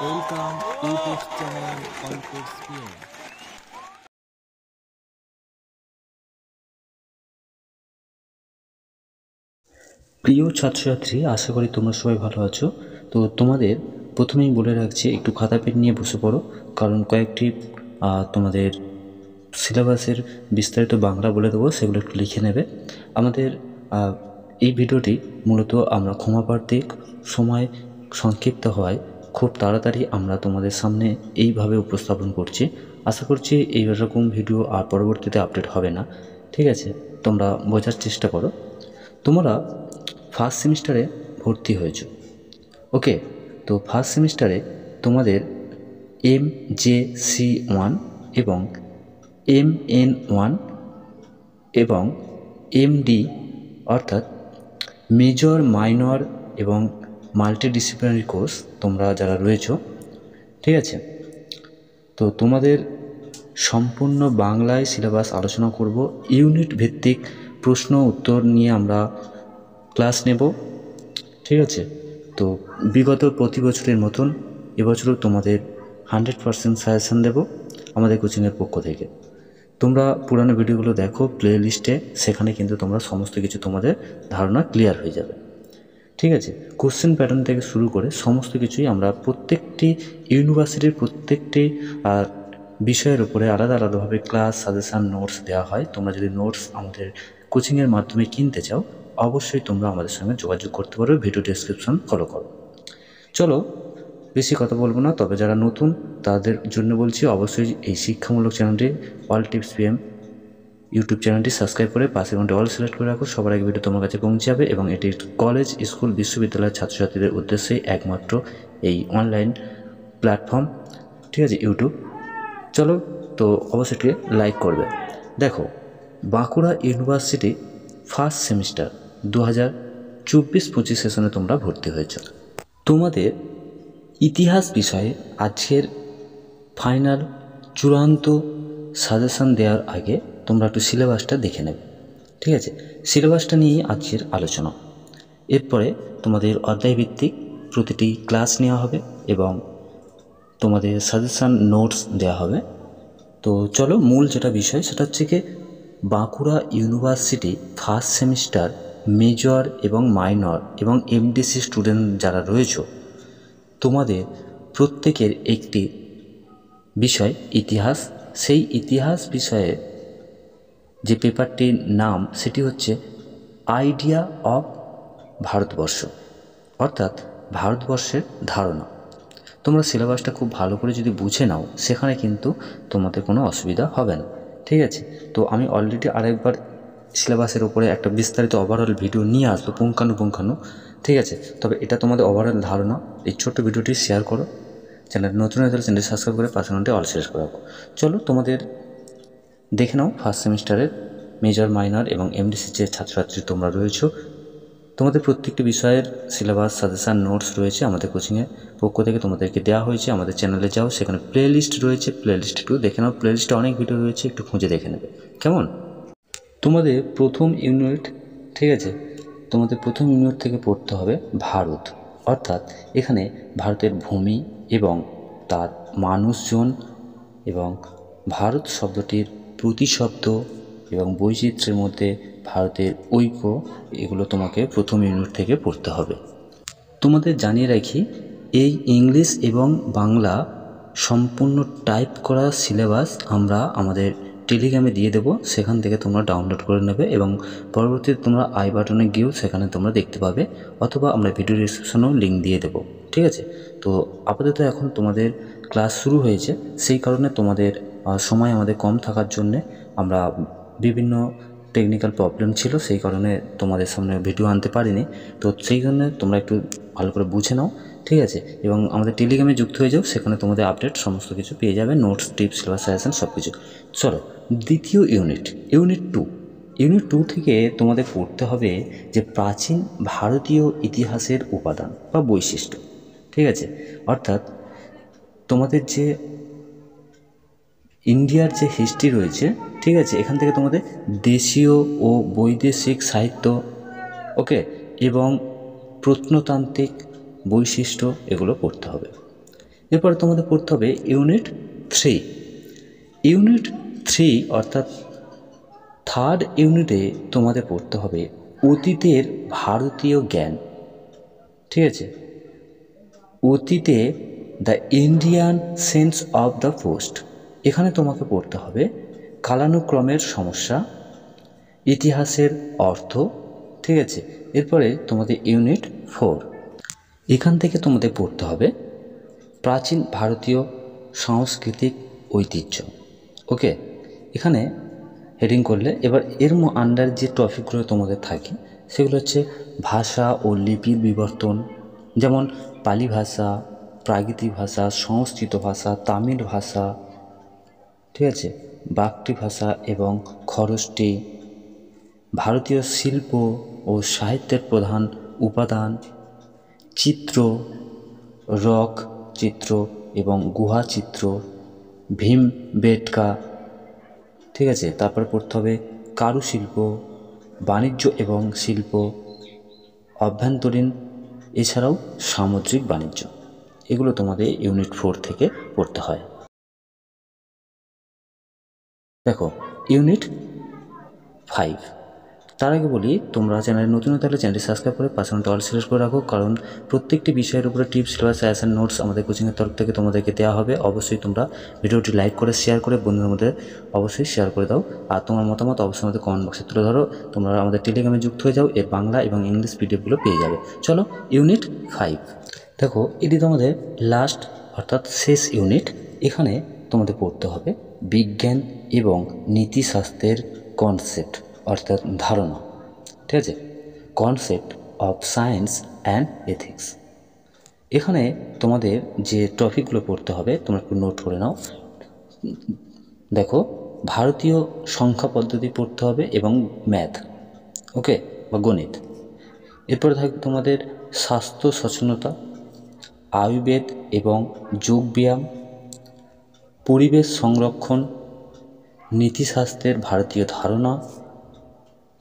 Welcome YouTube channel Context PM. প্রিয় ছাত্রছাত্রী, আশা করি তোমরা সবাই ভালো আছো। তো তোমাদের প্রথমেই বলে রাখছি, একটু খাতা পেন নিয়ে বসে পড়ো, কারণ কয়েকটি তোমাদের সিলেবাসের বিস্তারিত বাংলা বলে দেবো, সেগুলো একটু লিখে নেবে। আমাদের এই ভিডিওটি মূলত আমরা ক্ষমাপ্রার্থী, সময় সংক্ষিপ্ত হওয়ায় খুব তাড়াতাড়ি আমরা তোমাদের সামনে এইভাবে উপস্থাপন করছি। আশা করছি এই রকম ভিডিও আর পরবর্তীতে আপডেট হবে না। ঠিক আছে, তোমরা বোঝার চেষ্টা করো। তোমরা ফার্স্ট সেমিস্টারে ভর্তি হয়েছো, ওকে? তো ফার্স্ট সেমিস্টারে তোমাদের MJC1 এবং MN1 এবং MD অর্থাৎ মেজর, মাইনর এবং মাল্টিডিসিপ্লিনারি কোর্স তোমরা যারা রয়েছো, ঠিক আছে? তো তোমাদের সম্পূর্ণ বাংলায় সিলেবাস আলোচনা করব। ইউনিট ভিত্তিক প্রশ্ন উত্তর নিয়ে আমরা ক্লাস নেব, ঠিক আছে? তো বিগত প্রতি বছরের মতন এবছরও তোমাদের 100% সাজেশান দেব আমাদের কোচিংয়ের পক্ষ থেকে। তোমরা পুরানো ভিডিওগুলো দেখো প্লে লিস্টে, সেখানে কিন্তু তোমরা সমস্ত কিছু তোমাদের ধারণা ক্লিয়ার হয়ে যাবে, ঠিক আছে? কোশ্চেন প্যাটার্ন থেকে শুরু করে সমস্ত কিছুই আমরা প্রত্যেকটি ইউনিভার্সিটির প্রত্যেকটি বিষয়ের উপরে আলাদা আলাদাভাবে ক্লাস, সাজেশান, নোটস দেওয়া হয়। তোমরা যদি নোটস আমাদের কোচিংয়ের মাধ্যমে কিনতে চাও, অবশ্যই তোমরা আমাদের সঙ্গে যোগাযোগ করতে পারো, ভিডিও ডেসক্রিপশন ফলো করো। চলো, বেশি কথা বলবো না, তবে যারা নতুন তাদের জন্য বলছি, অবশ্যই এই শিক্ষামূলক চ্যানেলটি অল টিপস পিএম ইউটিউব চ্যানেলটি সাবস্ক্রাইব করে পাশে ঘন্টা অল সিলেক্ট করে রাখো। সবার আগে ভিডিও তোমার কাছে পৌঁছে যাবে এবং এটি কলেজ, স্কুল, বিশ্ববিদ্যালয়ের ছাত্রছাত্রীদের উদ্দেশ্যেই একমাত্র এই অনলাইন প্ল্যাটফর্ম, ঠিক আছে, ইউটিউব। চলো, তো অবশ্যই লাইক করবে। দেখো, বাঁকুড়া ইউনিভার্সিটি ফার্স্ট সেমিস্টার 2024-25 সেশনে তোমরা ভর্তি হয়েছ। তোমাদের ইতিহাস বিষয়ে আজকের ফাইনাল চূড়ান্ত সাজেশান দেওয়ার আগে তোমরা একটু সিলেবাসটা দেখে নেবে, ঠিক আছে? সিলেবাসটা নিয়েই আজকের আলোচনা। এরপরে তোমাদের অধ্যায়ভিত্তিক প্রতিটি ক্লাস নেওয়া হবে এবং তোমাদের সাজেশান নোটস দেওয়া হবে। তো চলো, মূল যেটা বিষয় সেটা হচ্ছে কি, Bankura university first semester major এবং মাইনর এবং এমডিসি স্টুডেন্ট যারা রয়েছে, তোমাদের প্রত্যেকের একটি বিষয় ইতিহাস। সেই ইতিহাস বিষয়ে যে পেপারটির নাম সেটি হচ্ছে আইডিয়া অফ ভারতবর্ষ, অর্থাৎ ভারতবর্ষের ধারণা। তোমরা সিলেবাসটা খুব ভালো করে যদি বুঝে নাও, সেখানে কিন্তু তোমাদের কোনো অসুবিধা হবে না, ঠিক আছে? তো আমি অলরেডি আরেকবার সিলেবাসের উপরে একটা বিস্তারিত ওভারঅল ভিডিও নিয়ে আসবো, পুঙ্খানুপুঙ্খানু, ঠিক আছে? তবে এটা তোমাদের ওভারঅল ধারণা। এই ছোট্ট ভিডিওটি শেয়ার করো, চ্যানেল নতুন হয়ে তাহলে চ্যানেলটি সাবস্ক্রাইব করে পাশে ঘন্টায় অল সিলেক্ট করে রাখো। চলো, তোমাদের দেখে নাও ফার্স্ট সেমিস্টারের মেজর, মাইনর এবং এমডিসি যে ছাত্রছাত্রী তোমরা রয়েছো, তোমাদের প্রত্যেকটি বিষয়ের সিলেবাস, সাজেশান, নোটস রয়েছে আমাদের কোচিংয়ের পক্ষ থেকে তোমাদেরকে দেওয়া হয়েছে। আমাদের চ্যানেলে যাও, সেখানে প্লে লিস্ট রয়েছে, প্লে লিস্ট একটু দেখে নাও। প্লে লিস্টে অনেক ভিডিও রয়েছে, একটু খুঁজে দেখে নেবে, কেমন? তোমাদের প্রথম ইউনিট, ঠিক আছে, তোমাদের প্রথম ইউনিট থেকে পড়তে হবে ভারত, অর্থাৎ এখানে ভারতের ভূমি এবং তার মানুষজন এবং ভারত শব্দটির প্রতিশব্দ এবং বৈচিত্র্যের মধ্যে ভারতের ঐক্য, এগুলো তোমাকে প্রথম ইউনিট থেকে পড়তে হবে। তোমাদের জানিয়ে রাখি, এই ইংলিশ এবং বাংলা সম্পূর্ণ টাইপ করা সিলেবাস আমরা আমাদের টেলিগ্রামে দিয়ে দেবো, সেখান থেকে তোমরা ডাউনলোড করে নেবে এবং পরবর্তীতে তোমরা আই বাটনে গিয়েও সেখানে তোমরা দেখতে পাবে, অথবা আমরা ভিডিও ডিসক্রিপশনেও লিঙ্ক দিয়ে দেবো, ঠিক আছে? তো আপাতত এখন তোমাদের ক্লাস শুরু হয়েছে, সেই কারণে তোমাদের সময় আমাদের কম থাকার জন্যে আমরা বিভিন্ন টেকনিক্যাল প্রবলেম ছিল, সেই কারণে তোমাদের সামনে ভিডিও আনতে পারিনি। তো সেই জন্য তোমরা একটু ভালো করে বুঝে নাও, ঠিক আছে? এবং আমাদের টেলিগ্রামে যুক্ত হয়ে যাও, সেখানে তোমাদের আপডেট সমস্ত কিছু পেয়ে যাবে, নোটস, টিপস, সিলেবাস, সাজেশন সব কিছু। চলো, দ্বিতীয় ইউনিট, ইউনিট 2। ইউনিট 2 থেকে তোমাদের পড়তে হবে যে প্রাচীন ভারতীয় ইতিহাসের উপাদান বা বৈশিষ্ট্য, ঠিক আছে? অর্থাৎ তোমাদের যে ইন্ডিয়ার যে হিস্ট্রি রয়েছে, ঠিক আছে, এখান থেকে তোমাদের দেশীয় ও বৈদেশিক সাহিত্য, ওকে, এবং প্রত্নতান্ত্রিক বৈশিষ্ট্য, এগুলো পড়তে হবে। এরপরে তোমাদের পড়তে হবে ইউনিট 3। ইউনিট 3 অর্থাৎ থার্ড ইউনিটে তোমাদের পড়তে হবে অতীতের ভারতীয় জ্ঞান। ঠিক আছে, অতীতে the Indian sense of the post. এখানে তোমাকে পড়তে হবে কালানুক্রমের সমস্যা, ইতিহাসের অর্থ। ঠিক আছে, এরপরে তোমাদের ইউনিট 4, এখান থেকে তোমাদের পড়তে হবে প্রাচীন ভারতীয় সাংস্কৃতিক ঐতিহ্য। ওকে, এখানে হেডিং করলে এবার এর আন্ডার যে টপিকগুলো তোমাদের থাকে সেগুলো হচ্ছে ভাষা ও লিপির বিবর্তন, যেমন পালি ভাষা, প্রাকৃতিক ভাষা, সংস্কৃত ভাষা, তামিল ভাষা। ঠিক আছে, বাগটি ভাষা এবং খরষ্টি, ভারতীয় শিল্প ও সাহিত্যের প্রধান উপাদান, চিত্র, রক চিত্র এবং গুহা চিত্র, ভীমবেটকা। ঠিক আছে, তারপরে পড়তে হবে কারুশিল্প, বাণিজ্য এবং শিল্প, অভ্যন্তরীণ এছাড়াও সামুদ্রিক বাণিজ্য। এগুলো তোমাদের ইউনিট 4 থেকে পড়তে হয়। দেখো ইউনিট 5। তার আগে বলি, তোমরা চ্যানেলে নতুন হতে হলে চ্যানেলটি সাবস্ক্রাইব করে পাশে অল সিলেক্ট করে রাখো, কারণ প্রত্যেকটি বিষয়ের উপরে টিপস, সিলেবাস, সাজেশন, নোটস আমাদের কোচিংয়ের তরফ থেকে তোমাদেরকে দেওয়া হবে। অবশ্যই তোমরা ভিডিওটি লাইক করে শেয়ার করে বন্ধুদের মধ্যে অবশ্যই শেয়ার করে দাও, আর তোমার মতামত অবশ্যই আমাদের কমেন্ট বক্সে তুলে ধরো। তোমরা আমাদের টেলিগ্রামে যুক্ত হয়ে যাও, এর বাংলা এবং ইংলিশ পিডিএফগুলো পেয়ে যাবে। চলো ইউনিট 5 দেখো, এটি তোমাদের লাস্ট অর্থাৎ শেষ ইউনিট। এখানে তোমাদের পড়তে হবে বিজ্ঞান এবং নীতিশাস্ত্রের কনসেপ্ট অর্থাৎ ধারণা। ঠিক আছে, concept of science and ethics. এখানে তোমাদের যে টপিকগুলো পড়তে হবে তোমরা একটু নোট করে নাও। দেখো, ভারতীয় সংখ্যা পদ্ধতি পড়তে হবে এবং ম্যাথ, ওকে, বা গণিত। এরপরে থাকবে তোমাদের স্বাস্থ্য সচেতনতা, আয়ুর্বেদ এবং যোগব্যায়াম, পরিবেশ সংরক্ষণ, নীতিশাস্ত্রের ভারতীয় ধারণা।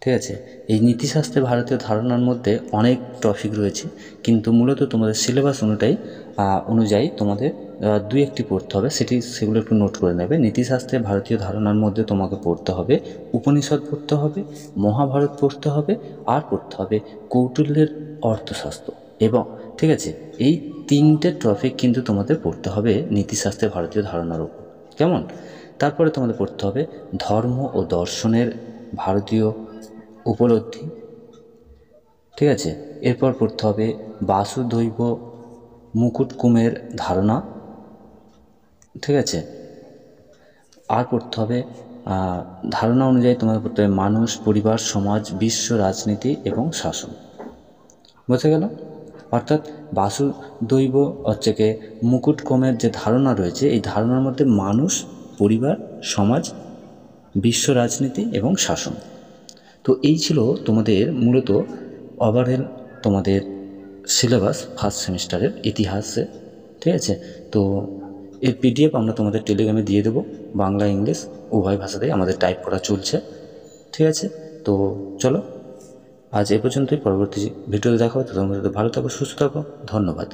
ঠিক আছে, এই নীতিশাস্ত্রের ভারতীয় ধারণার মধ্যে অনেক টপিক রয়েছে, কিন্তু মূলত তোমাদের সিলেবাস অনুযায়ী তোমাদের 2-1টি পড়তে হবে, সেগুলো একটু নোট করে নেবে। নীতিশাস্ত্রের ভারতীয় ধারণার মধ্যে তোমাকে পড়তে হবে উপনিষদ পড়তে হবে, মহাভারত পড়তে হবে, আর পড়তে হবে কৌটিল্যের অর্থশাস্ত্র। এবং ঠিক আছে, এই 3টে টপিক কিন্তু তোমাদের পড়তে হবে নীতিশাস্ত্রের ভারতীয় ধারণার উপর, কেমন? তারপরে তোমাদের পড়তে হবে ধর্ম ও দর্শনের ভারতীয় উপলব্ধি। ঠিক আছে, এরপর পড়তে হবে বাসুদৈব মুকুটকুমের ধারণা। ঠিক আছে, আর পড়তে হবে ধারণা অনুযায়ী তোমাদের পড়তে হবে মানুষ, পরিবার, সমাজ, বিশ্ব রাজনীতি এবং শাসন। বোঝা গেল? অর্থাৎ বাসুদৈব হচ্ছে কি মুকুটকুমের যে ধারণা রয়েছে, এই ধারণার মধ্যে মানুষ, পরিবার, সমাজ, বিশ্ব রাজনীতি এবং শাসন। তো এই ছিল তোমাদের মূলত ওভারঅল তোমাদের সিলেবাস ফার্স্ট সেমিস্টারের ইতিহাসে। ঠিক আছে, তো এর পিডিএফ আমরা তোমাদের টেলিগ্রামে দিয়ে দেবো, বাংলা ইংলিশ উভয় ভাষাতেই আমাদের টাইপ করা চলছে। ঠিক আছে, তো চলো আজ এ পর্যন্তই। পরবর্তী ভিডিওতে দেখা হবে। তোমাদের ভালো থাকো, সুস্থ থাকো, ধন্যবাদ।